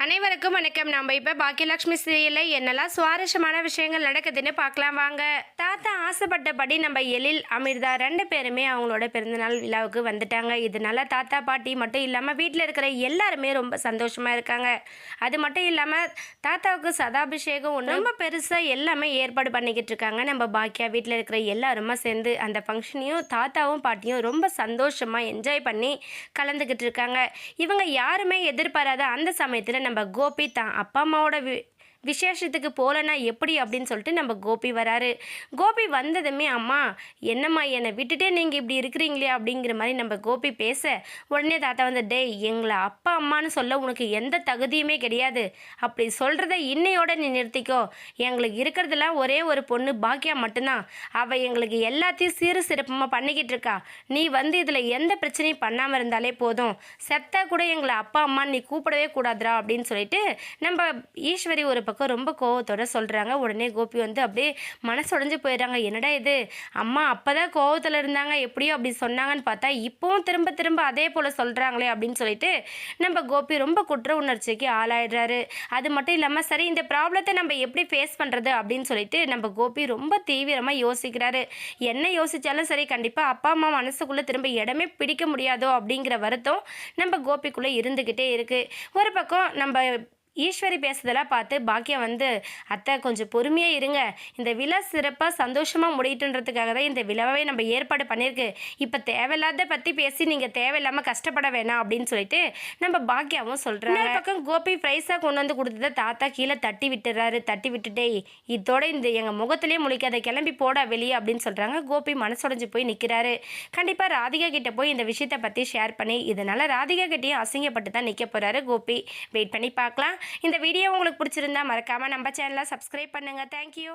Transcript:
அனைவருக்கும் வணக்கம். நம்ம இப்போ பாக்கியலட்சுமி சீரியலில் என்னெல்லாம் சுவாரஸ்யமான விஷயங்கள் நடக்குதுன்னு பார்க்கலாம் வாங்க. தாத்தா ஆசைப்பட்டபடி நம்ம எழில் அமிர்தா 2 பேருமே அவங்களோட பிறந்தநாள் விழாவுக்கு வந்துட்டாங்க. இதனால தாத்தா பாட்டி மட்டும் இல்லாமல் வீட்டில் இருக்கிற எல்லாருமே ரொம்ப சந்தோஷமாக இருக்காங்க. அது மட்டும் இல்லாமல் தாத்தாவுக்கு சதாபிஷேகம் ஒன்று ரொம்ப பெருசாக எல்லாமே ஏற்பாடு பண்ணிக்கிட்டு இருக்காங்க. நம்ம பாக்கியா வீட்டில் இருக்கிற எல்லாருமா சேர்ந்து அந்த ஃபங்க்ஷனையும் தாத்தாவும் பாட்டியும் ரொம்ப சந்தோஷமாக என்ஜாய் பண்ணி கலந்துக்கிட்டு இருக்காங்க. இவங்க யாருமே எதிர்பாராத அந்த சமயத்தில் நம்ம கோபி தான் அப்பா அம்மாவோட விசேஷத்துக்கு போகலன்னா எப்படி அப்படின்னு சொல்லிட்டு நம்ம கோபி வராரு. கோபி வந்ததுமே அம்மா என்னம்மா என்னை விட்டுட்டே நீங்கள் இப்படி இருக்கிறீங்களே அப்படிங்கிற மாதிரி நம்ம கோபி பேச உடனே தாத்தா வந்து டேய் எங்களை அப்பா அம்மானு சொல்ல உனக்கு எந்த தகுதியுமே கிடையாது, அப்படி சொல்கிறத இன்னையோட நீ நிறுத்திக்கோ. எங்களுக்கு இருக்கிறதுலாம் ஒரே ஒரு பொண்ணு பாக்கியா மட்டும்தான், அவள் எங்களுக்கு எல்லாத்தையும் சீரு சிறப்பமாக பண்ணிக்கிட்டு இருக்கா. நீ வந்து இதில் எந்த பிரச்சனையும் பண்ணாமல் இருந்தாலே போதும், செத்தா கூட எங்களை அப்பா அம்மா நீ கூப்பிடவே கூடாதுரா அப்படின்னு சொல்லிட்டு நம்ம ஈஸ்வரி ஒரு ரொம்ப கோவத்தோட சொல்கிறாங்க. உடனே கோபி வந்து அப்படியே மனசுடைஞ்சு போயிடுறாங்க. என்னடா இது, அம்மா அப்போதான் கோவத்தில் இருந்தாங்க எப்படியோ அப்படி சொன்னாங்கன்னு பார்த்தா இப்போவும் திரும்ப திரும்ப அதே போல் சொல்கிறாங்களே அப்படின்னு சொல்லிட்டு நம்ம கோபி ரொம்ப குற்ற உணர்ச்சிக்கு ஆளாயிடுறாரு. அது மட்டும் இல்லாமல் சரி இந்த ப்ராப்ளத்தை நம்ம எப்படி ஃபேஸ் பண்ணுறது அப்படின்னு சொல்லிட்டு நம்ம கோபி ரொம்ப தீவிரமாக யோசிக்கிறாரு. என்ன யோசித்தாலும் சரி கண்டிப்பாக அப்பா அம்மா மனசுக்குள்ளே திரும்ப இடமே பிடிக்க முடியாதோ அப்படிங்கிற வருத்தம் நம்ம கோபிக்குள்ளே இருந்துக்கிட்டே இருக்குது. ஒரு பக்கம் நம்ம ஈஸ்வரி பேசுறதெல்லாம் பார்த்து பாக்கியம் வந்து அத்தை கொஞ்சம் பொறுமையாக இருங்க, இந்த விழா சிறப்பாக சந்தோஷமாக முடியட்டுன்றதுக்காக தான் இந்த விழாவே நம்ம ஏற்பாடு பண்ணியிருக்கு, இப்போ தேவையில்லாத பற்றி பேசி நீங்கள் தேவையில்லாமல் கஷ்டப்பட வேணாம் அப்படின்னு சொல்லிட்டு நம்ம பாக்கியாவும் சொல்கிறாங்க. பக்கம் கோபி ப்ரைஸாக கொண்டு வந்து கொடுத்ததை தாத்தா கீழே தட்டி விட்டுறாரு. தட்டி விட்டுட்டே இதோட இந்த எங்கள் முகத்திலே முழிக்காத கிளம்பி போடா வெளியே அப்படின்னு சொல்கிறாங்க. கோபி மனசுடைஞ்சு போய் நிற்கிறாரு. கண்டிப்பாக ராதிகா கிட்டே போய் இந்த விஷயத்தை பற்றி ஷேர் பண்ணி இதனால் ராதிகா கிட்டேயும் அசிங்கப்பட்டு தான் நிற்க போகிறாரு கோபி. வெயிட் பண்ணி பார்க்கலாம். இந்த வீடியோ உங்களுக்கு பிடிச்சிருந்தா மறக்காமல் நம்ம சேனலை சப்ஸ்கிரைப் பண்ணுங்கள். தேங்க்யூ.